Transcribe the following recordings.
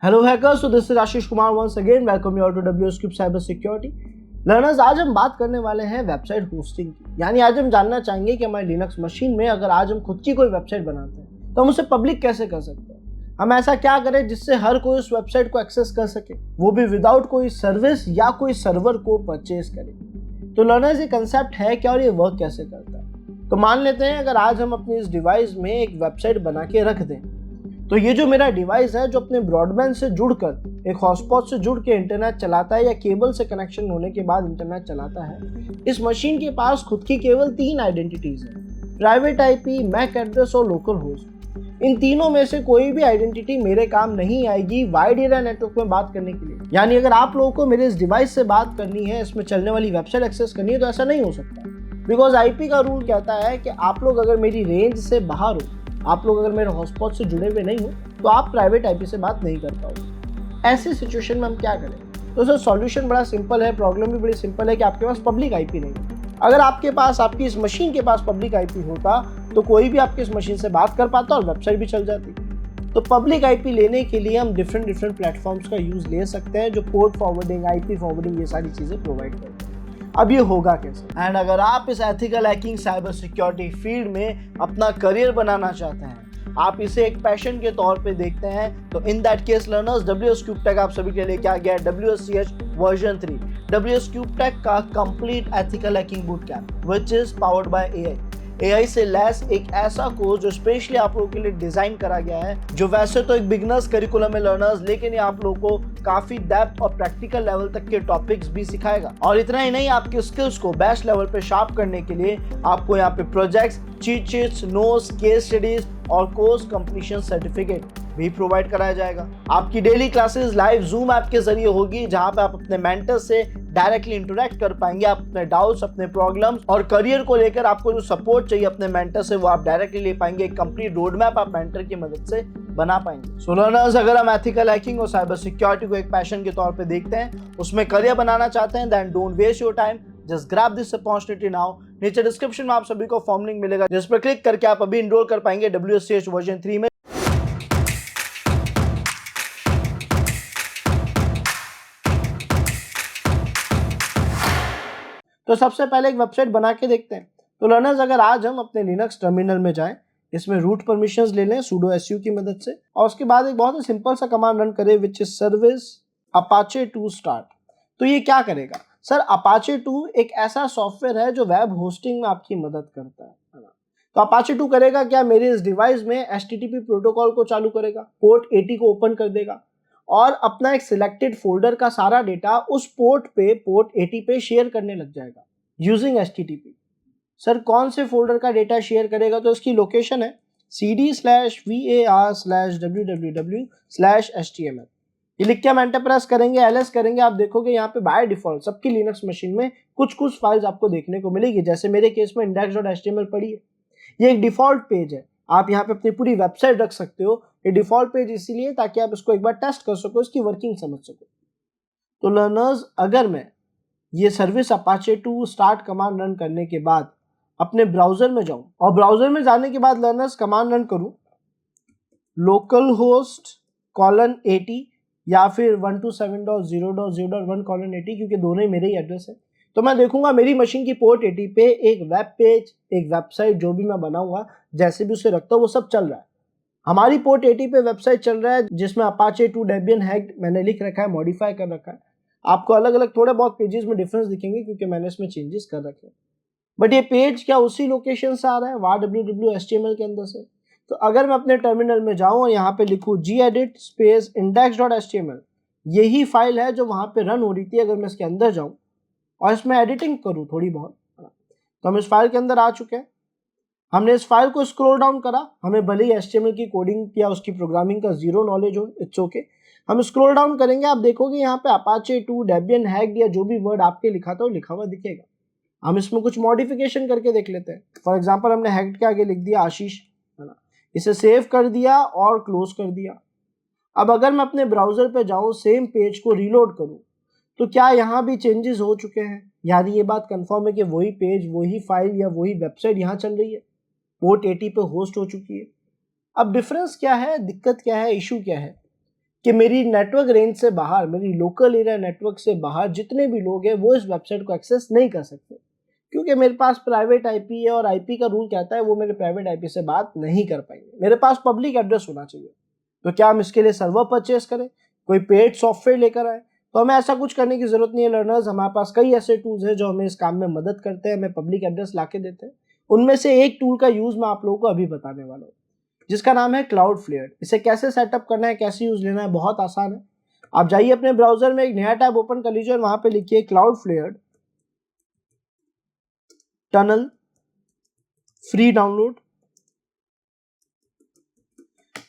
Hello hackers, so this is Ashish Kumar once again. Welcome you all to WSCube Cyber Security. Learners, आज हम बात करने वाले हैं वेबसाइट होस्टिंग की। यानी आज हम जानना चाहेंगे कि हमारी लिनक्स मशीन में अगर आज हम खुद की कोई वेबसाइट बनाते हैं तो हम उसे पब्लिक कैसे कर सकते हैं। हम ऐसा क्या करें जिससे हर कोई उस वेबसाइट को एक्सेस कर सके, वो भी विदाउट कोई सर्विस या कोई सर्वर को परचेज करे। तो लर्नर्स, ये कंसेप्ट है क्या और ये वर्क कैसे करता है। तो मान लेते हैं अगर आज हम अपनी इस डिवाइस में एक वेबसाइट बना के रख दें, तो ये जो मेरा डिवाइस है जो अपने ब्रॉडबैंड से जुड़कर एक हॉटस्पॉट से जुड़ के इंटरनेट चलाता है या केबल से कनेक्शन होने के बाद इंटरनेट चलाता है, इस मशीन के पास खुद की केवल 3 आइडेंटिटीज हैं: प्राइवेट आईपी, मैक एड्रेस और लोकल होस्ट। इन तीनों में से कोई भी आइडेंटिटी मेरे काम नहीं आएगी वाइड एरिया नेटवर्क में बात करने के लिए। यानी अगर आप लोगों को मेरे इस डिवाइस से बात करनी है, इसमें चलने वाली वेबसाइट एक्सेस करनी है, तो ऐसा नहीं हो सकता। बिकॉज आईपी का रूल कहता है कि आप लोग अगर मेरी रेंज से बाहर हो, आप लोग अगर मेरे हॉटस्पॉट से जुड़े हुए नहीं हो, तो आप प्राइवेट आईपी से बात नहीं कर पाओगे। ऐसी सिचुएशन में हम क्या करें? तो सर सॉल्यूशन बड़ा सिंपल है, प्रॉब्लम भी बड़ी सिंपल है कि आपके पास पब्लिक आईपी नहीं है। अगर आपके पास, आपकी इस मशीन के पास पब्लिक आईपी होता तो कोई भी आपकी इस मशीन से बात कर पाता और वेबसाइट भी चल जाती। तो पब्लिक आईपी लेने के लिए हम डिफरेंट प्लेटफॉर्म्स का यूज ले सकते हैं जो पोर्ट फॉरवर्डिंग, आईपी फॉरवर्डिंग, ये सारी चीजें प्रोवाइड करते हैं। अब ये होगा कैसे? एंड अगर आप इस ethical hacking cyber security field में अपना करियर बनाना चाहते हैं, आप इसे एक पैशन के तौर पे देखते हैं, तो in that case learners, WSCube Tech आप सभी के लिए क्या गया है? WSCH वर्जन 3 WSCube Tech का complete ethical hacking boot camp which is powered by AI से लैस एक ऐसा कोर्स जो स्पेशली आप लोगों के लिए डिजाइन करा गया है, जो वैसे तो एक बिगनर्स करिकुलम है लर्नर्स, लेकिन ये आप लोगों को काफी डेप्थ और प्रैक्टिकल लेवल तक के टॉपिक्स भी सिखाएगा। और इतना ही नहीं, आपके स्किल्स को बेस्ट लेवल पे शार्प करने के लिए आपको यहाँ पे projects, cheat sheets, notes, case studies और कोर्स कंप्लीशन सर्टिफिकेट भी प्रोवाइड कराया जाएगा। आपकी daily classes live zoom app के जरिए होगी, जहां पे आप अपने मेंटर से डायरेक्टली इंटरेक्ट कर पाएंगे। आप अपने डाउट्स, अपने प्रॉब्लम्स और करियर को लेकर आपको जो सपोर्ट चाहिए अपने मेंटर से, वो आप डायरेक्टली ले पाएंगे। एक कंप्लीट रोड मैप आप मेंटर की मदद से बना पाएंगे। सो लर्नर्स, अगर हम एथिकल हैकिंग और साइबर सिक्योरिटी को एक पैशन के तौर पे देखते हैं, उसमें करियर बनाना चाहते हैं, then don't waste your time, just grab this opportunity now. नीचे डिस्क्रिप्शन में आप सभी को फॉर्म लिंक मिलेगा, जिस पर क्लिक करके आप अभी इनरोल कर पाएंगे WSCH वर्जन 3 में। तो सबसे पहले एक वेबसाइट बना के देखते हैं। तो लर्नर्स, अगर आज हम अपने लिनक्स टर्मिनल में जाएं, इसमें रूट परमिशंस ले लें sudo su की मदद से, और उसके बाद एक बहुत ही सिंपल सा कमांड रन करें which is service apache 2 start. तो ये क्या करेगा? सर, apache 2 एक ऐसा सॉफ्टवेयर है जो वेब होस्टिंग में आपकी मदद करता है ना। तो apache 2 करेगा क्या? मेरे इस डिवाइस में HTTP प्रोटोकॉल को चालू करेगा, पोर्ट 80 को ओपन कर देगा और अपना एक सिलेक्टेड फोल्डर का सारा डेटा उस पोर्ट 80 पे शेयर करने लग जाएगा यूजिंग HTTP। सर, कौन से फोल्डर का डेटा शेयर करेगा? तो इसकी लोकेशन है cd/var/www/html। ये लिख के हम एंटर प्रेस करेंगे, ls करेंगे, आप देखोगे यहाँ पे बाय डिफॉल्ट सबकी लिनक्स मशीन में कुछ फाइल्स आपको देखने को मिलेगी। जैसे मेरे केस में index.html पड़ी है। ये एक डिफॉल्ट पेज है, आप यहाँ पे अपनी पूरी वेबसाइट रख सकते हो। ये डिफॉल्ट पेज इसीलिए ताकि आप इसको एक बार टेस्ट कर सको, इसकी वर्किंग समझ सको। तो लर्नर्स, अगर मैं ये service apache 2 start command run करने के बाद अपने ब्राउजर में जाऊं और ब्राउजर में जाने के बाद लर्नर्स कमांड रन करूं localhost:80 या फिर 127.0.0.1:80, क्योंकि दोनों ही मेरे ही एड्रेस है, तो मैं देखूंगा मेरी मशीन की पोर्ट 80 पे एक वेब पेज, एक वेबसाइट जो भी मैं बनाऊंगा, जैसे भी उसे रखता हूँ, वो सब चल रहा है। हमारी पोर्ट 80 पे वेबसाइट चल रहा है जिसमें apache 2 debian hacked मैंने लिख रखा है, मॉडिफाई कर रखा है। आपको अलग अलग थोड़े बहुत पेजेस में डिफरेंस दिखेंगे क्योंकि मैंने इसमें चेंजेस कर रखे हैं, बट ये पेज क्या उसी लोकेशन से आ रहा है, var/www/html के अंदर से। तो अगर मैं अपने टर्मिनल में जाऊं और यहाँ पे लिखूं gedit स्पेस index.html, यही फाइल है जो वहां पे रन हो रही थी। अगर मैं इसके अंदर जाऊं और इसमें एडिटिंग करूं थोड़ी बहुत, तो हम इस फाइल के अंदर आ चुके हैं। हमने इस फाइल को स्क्रॉल डाउन करा, हमें भले ही HTML की कोडिंग या उसकी प्रोग्रामिंग का जीरो नॉलेज हो, इट्स ओके। हम स्क्रॉल डाउन करेंगे, आप देखोगे यहाँ पे apache 2 debian hacked या जो भी वर्ड आपके लिखा था वो लिखा हुआ दिखेगा। हम इसमें कुछ मॉडिफिकेशन करके देख लेते हैं। फॉर एग्जांपल, हमने हैक्ड के आगे लिख दिया आशीष, है ना, इसे सेव कर दिया और क्लोज कर दिया। अब अगर मैं अपने ब्राउजर पे जाऊं, सेम पेज को रीलोड करूं, तो क्या यहाँ भी चेंजेस हो चुके हैं? यानी ये बात कंफर्म है कि वही पेज, वही फाइल या वही वेबसाइट यहाँ चल रही है, पोर्ट 80 पे होस्ट हो चुकी है। अब डिफरेंस क्या है, दिक्कत क्या है, इशू क्या है? कि मेरी नेटवर्क रेंज से बाहर, मेरी लोकल एरिया नेटवर्क से बाहर जितने भी लोग हैं वो इस वेबसाइट को एक्सेस नहीं कर सकते, क्योंकि मेरे पास प्राइवेट आईपी है और आईपी का रूल कहता है वो मेरे प्राइवेट आईपी से बात नहीं कर पाएंगे। मेरे पास पब्लिक एड्रेस होना चाहिए। तो क्या हम इसके लिए सर्वर परचेस करें, कोई पेड सॉफ्टवेयर लेकर आए? तो हमें ऐसा कुछ करने की जरूरत नहीं है लर्नर्स। हमारे पास कई ऐसे टूल्स हैं जो हमें इस काम में मदद करते हैं, हमें पब्लिक एड्रेस ला के देते हैं। उनमें से एक टूल का यूज मैं आप लोगों को अभी बताने वाला हूँ, जिसका नाम है क्लाउडफ्लेयर। इसे कैसे सेटअप करना है, कैसे यूज लेना है, बहुत आसान है। आप जाइए अपने ब्राउजर में, एक नया टैब ओपन कर लीजिए और वहां पे लिखिए Cloudflare tunnel free download.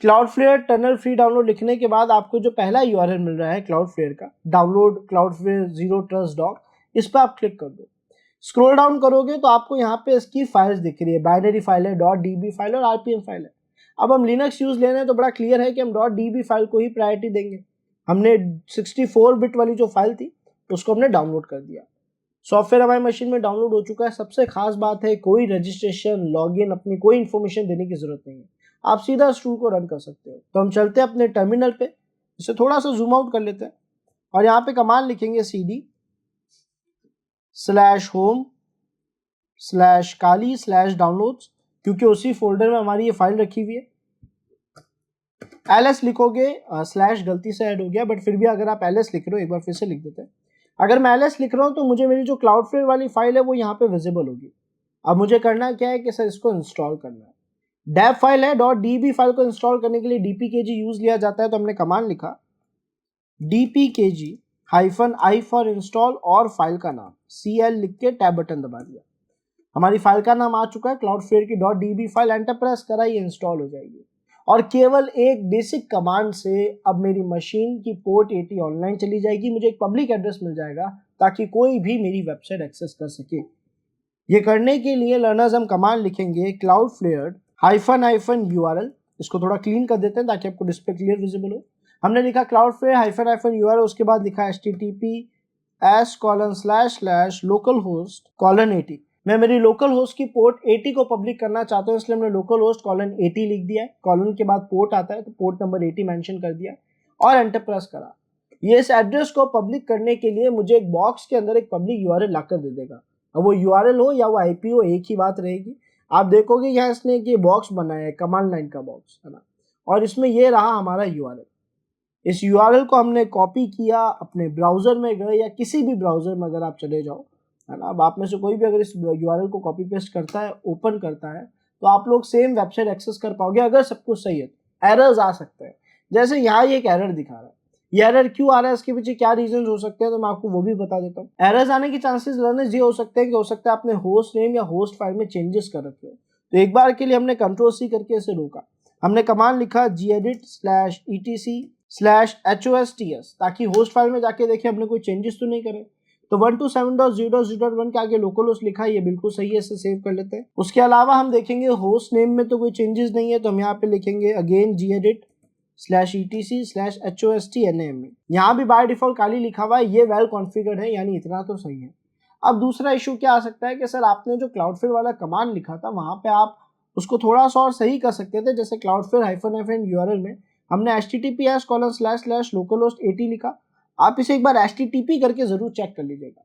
Cloudflare tunnel free download लिखने के बाद आपको जो पहला यूआरएल मिल रहा है क्लाउडफ्लेयर का, download Cloudflare zero trust doc, इस पर आप क्लिक कर दो। स्क्रॉल डाउन करोगे तो आपको यहाँ पे इसकी फाइल्स दिख रही है, बाइनरी फाइल है, .db फाइल और आरपीएम फाइल है। अब हम लिनक्स यूज ले रहे हैं तो बड़ा क्लियर है कि हम .db फाइल को ही प्रायोरिटी देंगे। हमने 64 बिट वाली जो फाइल थी उसको हमने डाउनलोड कर दिया। सॉफ्टवेयर हमारी मशीन में डाउनलोड हो चुका है। सबसे खास बात है, कोई रजिस्ट्रेशन, लॉगिन, अपनी कोई इन्फॉर्मेशन देने की जरूरत नहीं है, आप सीधा इस टूल को रन कर सकते हो। तो हम चलते हैं अपने टर्मिनल पे, इसे थोड़ा सा जूम आउट कर लेते हैं और यहाँ पे कमांड लिखेंगे cd/home/kali/downloads, क्योंकि उसी फोल्डर में हमारी ये फाइल रखी हुई है। ls लिखोगे, स्लैश गलती से ऐड हो गया, बट फिर भी अगर आप ls लिख रहे हो, एक बार फिर से लिख देते हैं। अगर मैं ls लिख रहा हूँ तो मुझे मेरी जो क्लाउडफ्लेयर वाली फाइल है वो यहाँ पे विजिबल होगी। अब मुझे करना क्या है कि सर इसको इंस्टॉल करना है। डेव फाइल है, .db फाइल को इंस्टॉल करने के लिए dpkg यूज लिया जाता है। तो हमने कमांड लिखा dpkg-i फॉर इंस्टॉल और फाइल का नाम cl लिख के टैब बटन दबा दिया। हमारी फाइल का नाम आ चुका है क्लाउडफ्लेयर की .db फाइल। एंटर प्रेस करा, ये इंस्टॉल हो जाएगी और केवल एक बेसिक कमांड से अब मेरी मशीन की पोर्ट 80 ऑनलाइन चली जाएगी। मुझे एक पब्लिक एड्रेस मिल जाएगा ताकि कोई भी मेरी वेबसाइट एक्सेस कर सके। ये करने के लिए लर्नर्स हम कमांड लिखेंगे cloudflare-url। इसको थोड़ा क्लीन कर देते हैं ताकि आपको डिस्प्ले क्लियर विजिबल हो। हमने लिखा cloudflare-url, उसके बाद लिखा https://localhost:80। मैं मेरी लोकल होस्ट की पोर्ट 80 को पब्लिक करना चाहता हूँ, इसलिए हमने लोकल होस्ट :80 लिख दिया है। कॉलन के बाद पोर्ट आता है तो पोर्ट नंबर 80 मेंशन कर दिया और एंटर प्रेस करा। ये इस एड्रेस को पब्लिक करने के लिए मुझे एक बॉक्स के अंदर एक पब्लिक यूआरएल लाकर दे देगा। अब वो यूआरएल हो या वो आईपी हो, एक ही बात रहेगी। आप देखोगे यहाँ इसने ये बॉक्स बनाया है, कमांड लाइन का बॉक्स है ना, और इसमें ये रहा हमारा यूआरएल। इस यूआरएल को हमने कॉपी किया, अपने ब्राउजर में गए या किसी भी ब्राउजर में अगर आप चले जाओ, है ना, अब आप में से कोई भी अगर इस यूआरएल को कॉपी पेस्ट करता है, ओपन करता है, तो आप लोग सेम वेबसाइट एक्सेस कर पाओगे अगर सब कुछ सही है। एरर्स आ सकते हैं, जैसे यहाँ ये एक एरर दिखा रहा है। ये एरर क्यों आ रहा है, इसके पीछे क्या रीजन हो सकते हैं, तो मैं आपको वो भी बता देता हूँ। एरर्स आने के चांसेस लर्नर्स ये हो सकते हैं कि हो सकता है आपने होस्ट नेम या होस्ट फाइल में चेंजेस कर रखे हो। तो एक बार के लिए हमने Ctrl+C करके इसे रोका। हमने कमांड लिखा gedit/etc/hosts, ताकि होस्ट फाइल में जाके देखें हमने कोई चेंजेस तो नहीं करे। तो 127.0.0.1 के आगे लोकल होस्ट लिखा है, ये बिल्कुल सही है, इसे सेव कर लेते हैं। उसके अलावा हम देखेंगे होस्ट नेम में तो कोई चेंजेस नहीं है, तो हम यहाँ पे लिखेंगे अगेन gedit/etc/hostname। यहाँ भी बाय डिफॉल्ट काली लिखा हुआ है, ये वेल कॉन्फ़िगर्ड है, यानी इतना तो सही है। अब दूसरा इशू क्या आ सकता है कि सर आपने जो क्लाउडफ्लेयर वाला कमांड लिखा था वहां पे आप उसको थोड़ा सा और सही कर सकते थे। जैसे cloudflare-url में हमने https://localhost80 लिखा, आप इसे एक बार http करके जरूर चेक कर लीजिएगा।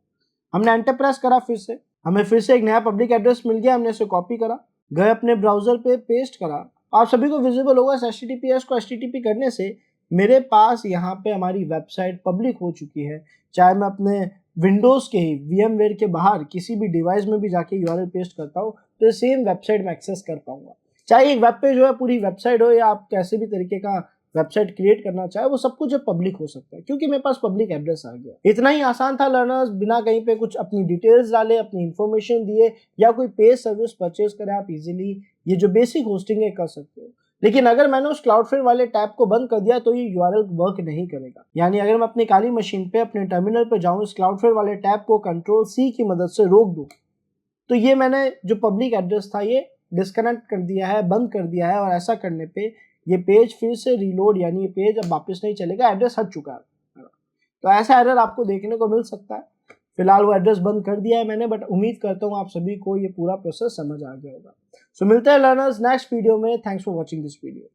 हमने एंटर प्रेस करा, फिर से हमें फिर से एक नया पब्लिक एड्रेस मिल गया। हमने इसे कॉपी करा, गए अपने ब्राउजर पे, पेस्ट करा। आप सभी को विजिबल होगा, https को http करने से मेरे पास यहाँ पे हमारी वेबसाइट पब्लिक हो चुकी है। चाहे मैं अपने विंडोज के ही VMware के बाहर किसी भी डिवाइस में भी जाके यूआरएल पेस्ट करता हूँ तो सेम वेबसाइट में एक्सेस कर पाऊंगा। चाहे एक वेब पेज हो या पूरी वेबसाइट हो, या आप कैसे भी तरीके का वेबसाइट क्रिएट करना चाहे, वो सब कुछ पब्लिक हो सकता है क्योंकि मेरे पास पब्लिक एड्रेस आ गया। इतना ही आसान था लर्नर्स, बिना कहीं पे कुछ अपनी डिटेल्स डाले, अपनी इंफॉर्मेशन दिए या कोई पे सर्विस परचेज करे, आप इजीली ये जो बेसिक होस्टिंग है कर सकते हो। लेकिन अगर मैंने उस क्लाउडफ्लेयर वाले टैब को बंद कर दिया तो ये यूआरएल वर्क नहीं करेगा। यानी अगर मैं अपनी काली मशीन पे अपने टर्मिनल पे जाऊं, इस क्लाउडफ्लेयर वाले टैब को Ctrl+C की मदद से रोक दूं, तो ये मैंने जो पब्लिक एड्रेस था ये डिस्कनेक्ट कर दिया है, बंद कर दिया है। और ऐसा करने पे ये पेज फिर से रीलोड, यानी ये पेज अब वापस नहीं चलेगा, एड्रेस हट चुका है। तो ऐसा एरर आपको देखने को मिल सकता है। फिलहाल वो एड्रेस बंद कर दिया है मैंने, बट उम्मीद करता हूँ आप सभी को ये पूरा प्रोसेस समझ आ गया होगा। सो मिलते हैं लर्नर्स नेक्स्ट वीडियो में। Thanks for watching this video.